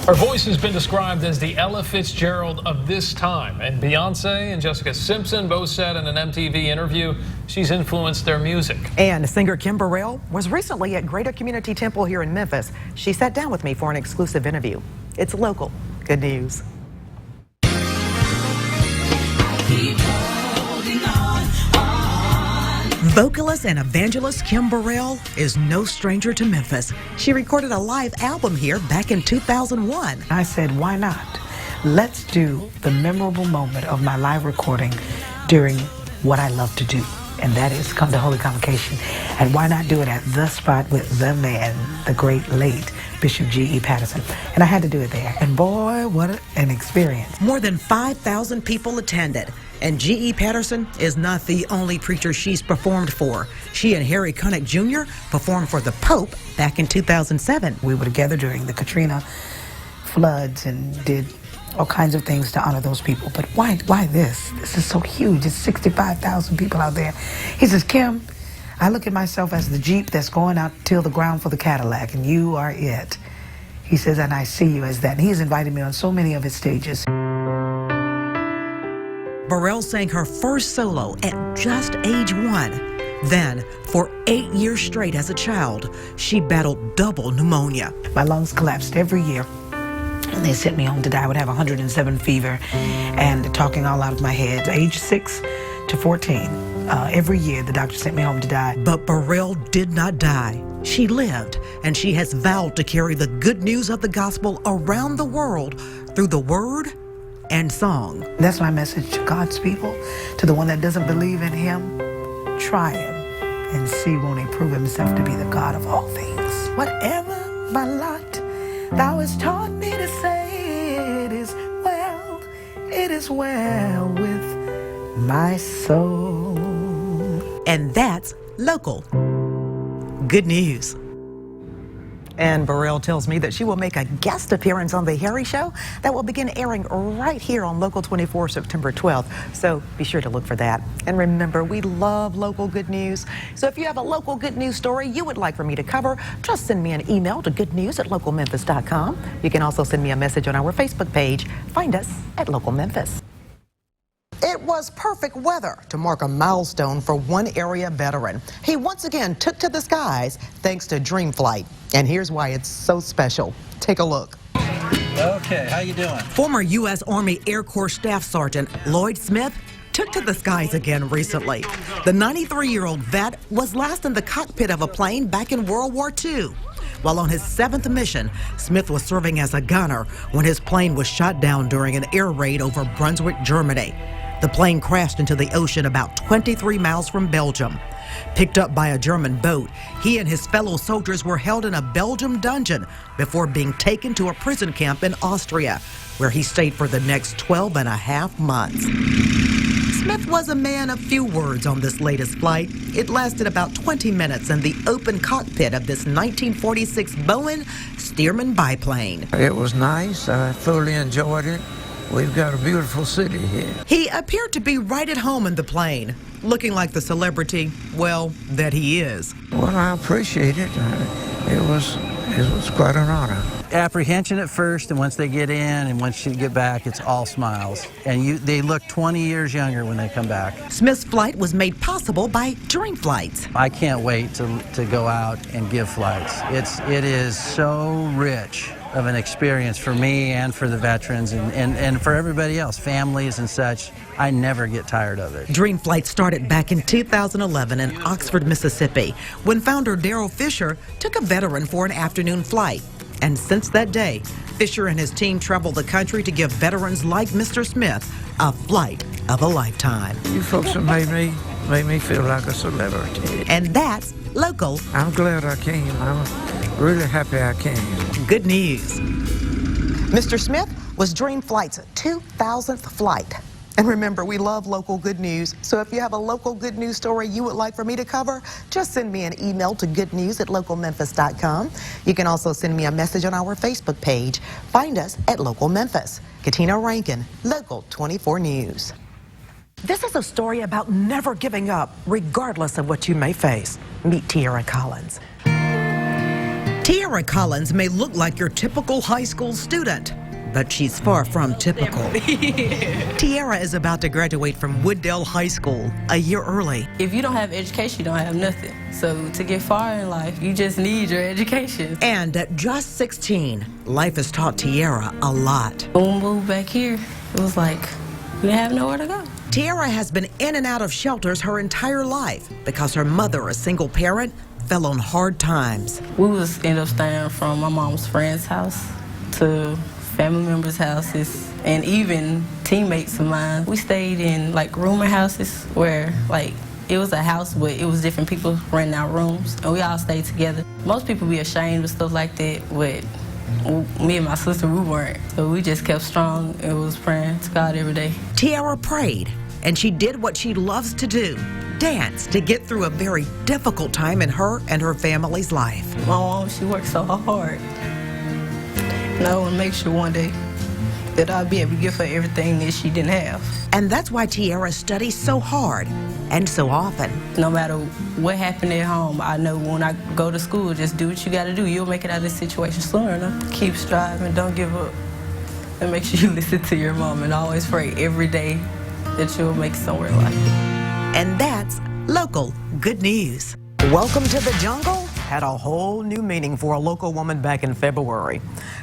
Her voice has been described as the Ella Fitzgerald of this time, and Beyonce and Jessica Simpson both said in an MTV interview she's influenced their music. And singer Kim Burrell was recently at Greater Community Temple here in Memphis. She sat down with me for an exclusive interview. It's local. Good news. Vocalist and evangelist Kim Burrell is no stranger to Memphis. She recorded a live album here back in 2001. I said, why not? Let's do the memorable moment of my live recording during what I love to do, and that is come to Holy Convocation. And why not do it at the spot with the man, the great late Bishop G.E. Patterson. And I had to do it there. And boy, what an experience. More than 5,000 people attended. And G.E. Patterson is not the only preacher she's performed for. She and Harry Connick Jr. performed for the Pope back in 2007. We were together during the Katrina floods and did all kinds of things to honor those people. But why this? This is so huge. It's 65,000 people out there. He says, Kim, I look at myself as the Jeep that's going out to till the ground for the Cadillac, and you are it. He says, and I see you as that. And he's invited me on so many of his stages. Burrell sang her first solo at just age 1. Then, for 8 years straight as a child, she battled double pneumonia. My lungs collapsed every year, and they sent me home to die. I would have 107 fever and talking all out of my head. Age 6 to 14, every year the doctor sent me home to die. But Burrell did not die. She lived, and she has vowed to carry the good news of the gospel around the world through the word and song. That's my message to God's people. To the one that doesn't believe in him, try him and see, won't he prove himself to be the God of all things. Whatever my lot, thou hast taught me to say, it is well with my soul. And that's local good news. And Burrell tells me that she will make a guest appearance on The Harry Show that will begin airing right here on Local 24 September 12th. So be sure to look for that. And remember, we love local good news. So if you have a local good news story you would like for me to cover, just send me an email to goodnews@localmemphis.com. You can also send me a message on our Facebook page. Find us at Local Memphis. It was perfect weather to mark a milestone for one area veteran. He once again took to the skies thanks to Dream Flight. And here's why it's so special. Take a look. Okay, how you doing? Former U.S. Army Air Corps Staff Sergeant Lloyd Smith took to the skies again recently. The 93-year-old vet was last in the cockpit of a plane back in World War II. While on his 7th mission, Smith was serving as a gunner when his plane was shot down during an air raid over Brunswick, Germany. The plane crashed into the ocean about 23 miles from Belgium. Picked up by a German boat, he and his fellow soldiers were held in a Belgium dungeon before being taken to a prison camp in Austria, where he stayed for the next 12 and a half months. Smith was a man of few words on this latest flight. It lasted about 20 minutes in the open cockpit of this 1946 Boeing Stearman biplane. It was nice. I thoroughly enjoyed it. We've got a beautiful city here. He appeared to be right at home in the plane, looking like the celebrity, well, that he is. Well, I appreciate it. It was quite an honor. Apprehension at first, and once they get in and once you get back, it's all smiles. And they look 20 years younger when they come back. Smith's flight was made possible by Dream Flights. I can't wait to go out and give flights. It is so rich of an experience for me and for the veterans and for everybody else, families and such. I never get tired of it. Dream Flight started back in 2011 in Oxford, Mississippi, when founder Daryl Fisher took a veteran for an afternoon flight. And since that day, Fisher and his team traveled the country to give veterans like Mr. Smith a flight of a lifetime. You folks have made me feel like a celebrity. And that's local. I'm glad I came. I'm really happy I came. Good news. Mr. Smith was Dream Flight's 2000th flight. And remember, we love local good news. So if you have a local good news story you would like for me to cover, just send me an email to goodnews@localmemphis.com. You can also send me a message on our Facebook page. Find us at Local Memphis. Katina Rankin, Local 24 News. This is a story about never giving up, regardless of what you may face. Meet Tiara Collins. Tiara Collins may look like your typical high school student, but she's far from typical. Tiara is about to graduate from Wooddale High School a year early. If you don't have education, you don't have nothing. So to get far in life, you just need your education. And at just 16, life has taught Tiara a lot. When we moved back here, it was like, we didn't have nowhere to go. Tiara has been in and out of shelters her entire life because her mother, a single parent, fell on hard times. We was end up staying from my mom's friend's house to family members' houses, and even teammates of mine. We stayed in like rooming houses where like it was a house, but it was different people renting out rooms, and we all stayed together. Most people be ashamed of stuff like that, but me and my sister, we weren't. So we just kept strong and was praying to God every day. Tiara prayed, and she did what she loves to do, dance, to get through a very difficult time in her and her family's life. My mom, she worked so hard. And I want to make sure one day that I'll be able to give her everything that she didn't have. And that's why Tiara studies so hard and so often. No matter what happened at home, I know when I go to school, just do what you got to do. You'll make it out of this situation sooner enough. Keep striving, don't give up. And make sure you listen to your mom and always pray every day that you'll make it somewhere in life. And that's local good news. Welcome to the Jungle had a whole new meaning for a local woman back in February.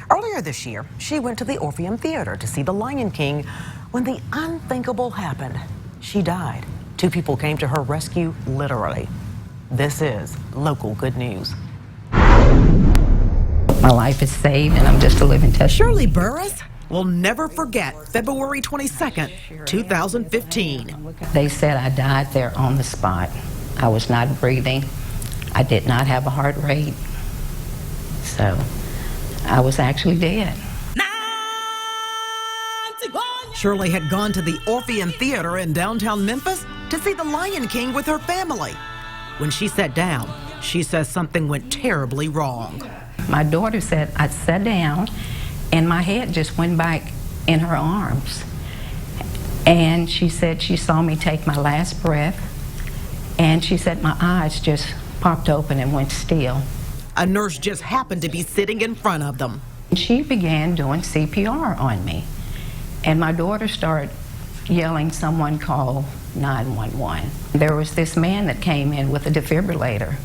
Earlier this year, she went to the Orpheum Theater to see The Lion King when the unthinkable happened. She died. 2 people came to her rescue, literally. This is local good news. My life is saved and I'm just a living testament. Shirley Burris will never forget February 22nd, 2015. They said I died there on the spot. I was not breathing. I did not have a heart rate. So I was actually dead. Shirley had gone to the Orpheum Theater in downtown Memphis to see The Lion King with her family. When she sat down, she says something went terribly wrong. My daughter said I sat down and my head just went back in her arms. And she said she saw me take my last breath, and she said my eyes just popped open and went still. A nurse just happened to be sitting in front of them. She began doing CPR on me, and my daughter started yelling, "Someone call 911." There was this man that came in with a defibrillator,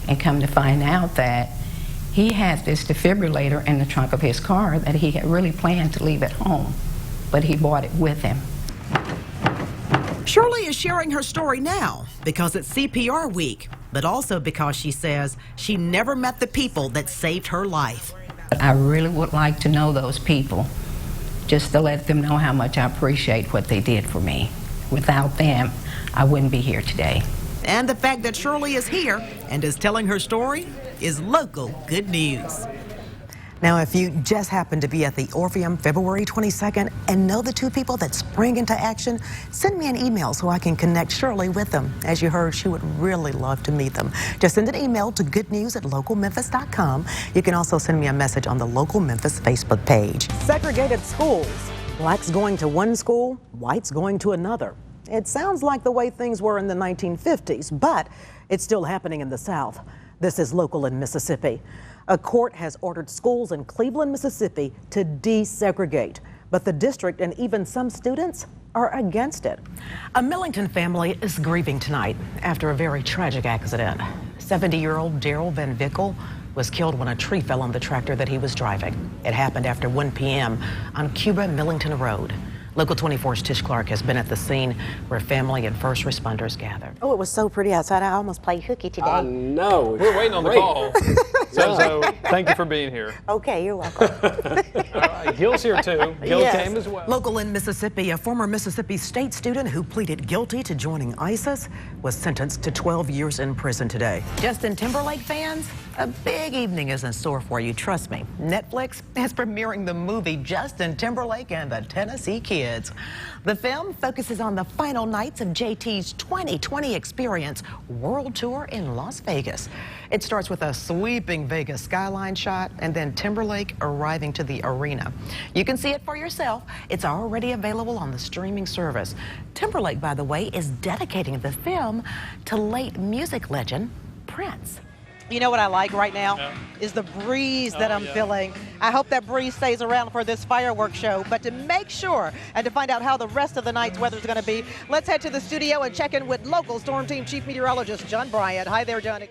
and come to find out that he had this defibrillator in the trunk of his car that he had really planned to leave at home, but he brought it with him. Shirley is sharing her story now because it's CPR week, but also because she says she never met the people that saved her life. I really would like to know those people, just to let them know how much I appreciate what they did for me. Without them, I wouldn't be here today. And the fact that Shirley is here and is telling her story is local good news. Now, if you just happened to be at the Orpheum February 22nd and know the 2 people that spring into action, send me an email so I can connect Shirley with them. As you heard, she would really love to meet them. Just send an email to goodnews@localmemphis.com. You can also send me a message on the Local Memphis Facebook page. Segregated schools. Blacks going to one school, whites going to another. It sounds like the way things were in the 1950s, but it's still happening in the South. This is local in Mississippi. A court has ordered schools in Cleveland, Mississippi to desegregate, but the district and even some students are against it. A Millington family is grieving tonight after a very tragic accident. 70-year-old Daryl Van Vickel was killed when a tree fell on the tractor that he was driving. It happened after 1 p.m. on Cuba Millington Road. Local 24's Tish Clark has been at the scene where family and first responders gathered. Oh, it was so pretty outside. I almost played hooky today. I know. We're waiting on the call. So thank you for being here. Okay, you're welcome. All right, Gil's here too. Gil came as well. Local in Mississippi, a former Mississippi State student who pleaded guilty to joining ISIS was sentenced to 12 years in prison today. Justin Timberlake fans, a big evening is in store for you, trust me. Netflix is premiering the movie Justin Timberlake and the Tennessee Kids. The film focuses on the final nights of JT's 2020 Experience World Tour in Las Vegas. It starts with a sweeping Vegas skyline shot and then Timberlake arriving to the arena. You can see it for yourself. It's already available on the streaming service. Timberlake, by the way, is dedicating the film to late music legend Prince. You know what I like right now is the breeze that I'm feeling. I hope that breeze stays around for this fireworks show. But to make sure and to find out how the rest of the night's weather is going to be, let's head to the studio and check in with local Storm Team Chief Meteorologist John Bryant. Hi there, John.